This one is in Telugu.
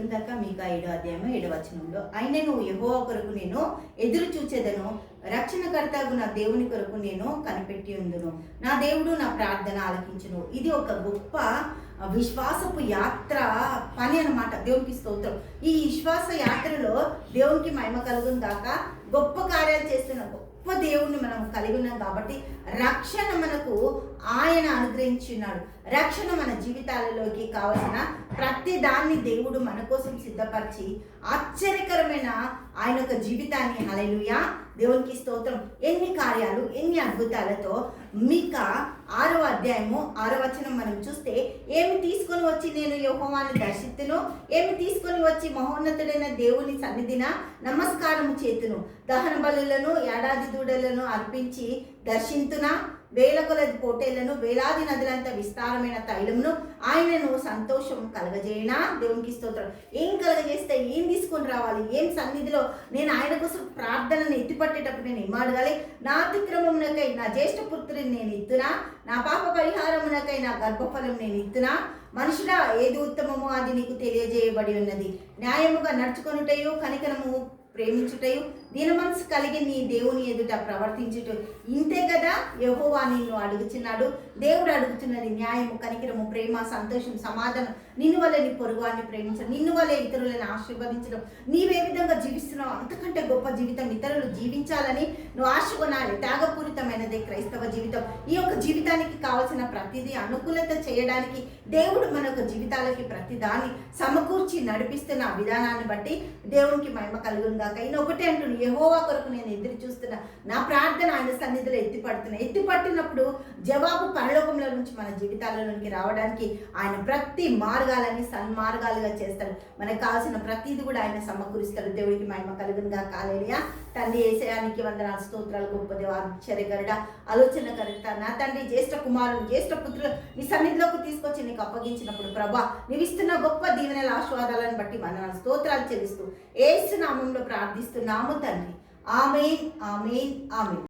ఇందాక మీకు 5 అధ్యాయం 7 వచనంలో ఆయనను యెహోవా కొరకు నేను ఎదురు చూచేదను, రక్షణకర్తగు నా దేవుని కొరకు నేను కనిపెట్టి ఉందును, నా దేవుడు నా ప్రార్థన ఆలకించును. ఇది ఒక గొప్ప విశ్వాసపు యాత్ర పని అన్నమాట. దేవునికి స్తోత్రం. ఈ విశ్వాస యాత్రలో దేవునికి మహిమ కలుగును గాక. గొప్ప కార్యాలు చేస్తున్న గొప్ప దేవుణ్ణి మనం కలిగి ఉన్నాం కాబట్టి రక్షణ మనకు ఆయన అనుగ్రహించున్నాడు. రక్షణ మన జీవితాలలోకి కావలసిన ప్రతి దాన్ని దేవుడు మన కోసం సిద్ధపరిచి ఆశ్చర్యకరమైన ఆయన యొక్క జీవితాన్ని, హల్లెలూయా, దేవునికి స్తోత్రం, ఎన్ని కార్యాలు ఎన్ని అద్భుతాలతో. మీకా 6వ అధ్యాయము 6వ వచనం మనం చూస్తే, ఏమి తీసుకొని వచ్చి నేను యెహోవాను దర్శింతును, ఏమి తీసుకొని వచ్చి మహోన్నతుడైన దేవుని సన్నిధిన నమస్కారము చేతును, దహన బలులను ఏడాది దూడలను అర్పించి దర్శింతునా, వేల కొలది పోటేళ్లను, వేలాది నదులంత విస్తారమైన తైలమును ఆయనను సంతోషం కలగజేయనా. దేవునికి స్తోత్రం. ఏం కలగజేస్తే ఏం తీసుకొని రావాలి? ఏం సన్నిధిలో నేను ఆయన కోసం ప్రార్థనను ఎత్తిపట్టేటప్పుడు నేను ఏం అడగాలి? నా అతిక్రమమునకై నా జ్యేష్ఠ పుత్రుని నేను ఇత్తునా, నా పాప పరిహారమునకై నా గర్భఫలం నేను ఇత్తునా. మనుషుడా, ఏది ఉత్తమమో అది నీకు తెలియజేయబడి ఉన్నది. న్యాయముగా నడుచుకొనుటయు, కనికరము ప్రేమించుటయు, దీన మనసు కలిగి నీ దేవుని ఎదుట ప్రవర్తించుట, ఇంతే కదా యెహోవా నిన్ను అడుగుచున్నాడు. దేవుడు అడుగుతున్నది న్యాయము, కనికరము, ప్రేమ, సంతోషం, సమాధానం. నిన్ను వల్లే నీ పొరుగువాన్ని ప్రేమించడం, నిన్ను వల్లే ఇతరులను ఆశీర్వదించడం. నీవే విధంగా జీవిస్తున్నావు అంతకంటే గొప్ప జీవితం ఇతరులు జీవించాలని నువ్వు ఆశకొనాలి. త్యాగపూరితమైనదే క్రైస్తవ జీవితం. ఈ యొక్క జీవితానికి కావాల్సిన ప్రతిదీ అనుకూలత చేయడానికి దేవుడు మన యొక్క జీవితాలకి ప్రతిదాన్ని సమకూర్చి నడిపిస్తున్న విధానాన్ని బట్టి దేవునికి మహిమ కలుగును గాక. ఈయన ఒకటే అంటున్నాడు, యెహోవా కొరకు నేను ఎదురు చూస్తున్నా, నా ప్రార్థన ఆయన సన్నిధిలో ఎత్తిపట్టినప్పుడు జవాబు పరలోకంలో నుంచి మన జీవితాలలోనికి రావడానికి ఆయన ప్రతి మార్గాలని సన్మార్గాలుగా చేస్తాడు. మనకు కావాల్సిన ప్రతిది కూడా ఆయన సమకూరుస్తాడు. దేవుడికి మహిమ కలుగును గాక. హల్లెలూయా. తండ్రి యేసయ్యానికి వందనాలు, స్తోత్రాలు. గొప్ప దేవ, ఆశ్చర్యకరుడ, ఆలోచనకర్త, నా తండ్రి, జ్యేష్ఠ కుమారుడు, జ్యేష్ఠ పుత్రులు నీ సన్నిధిలోకి తీసుకొచ్చి నీకు అప్పగించినప్పుడు ప్రభా, నీవు ఇస్తున్న గొప్ప దీవెనల ఆశీర్వాదాలను బట్టి వందనాలు, స్తోత్రాలు చెల్లిస్తూ యేసు నామములో ప్రార్థిస్తున్నాము తండ్రి. ఆమేన్, ఆమేన్, ఆమేన్.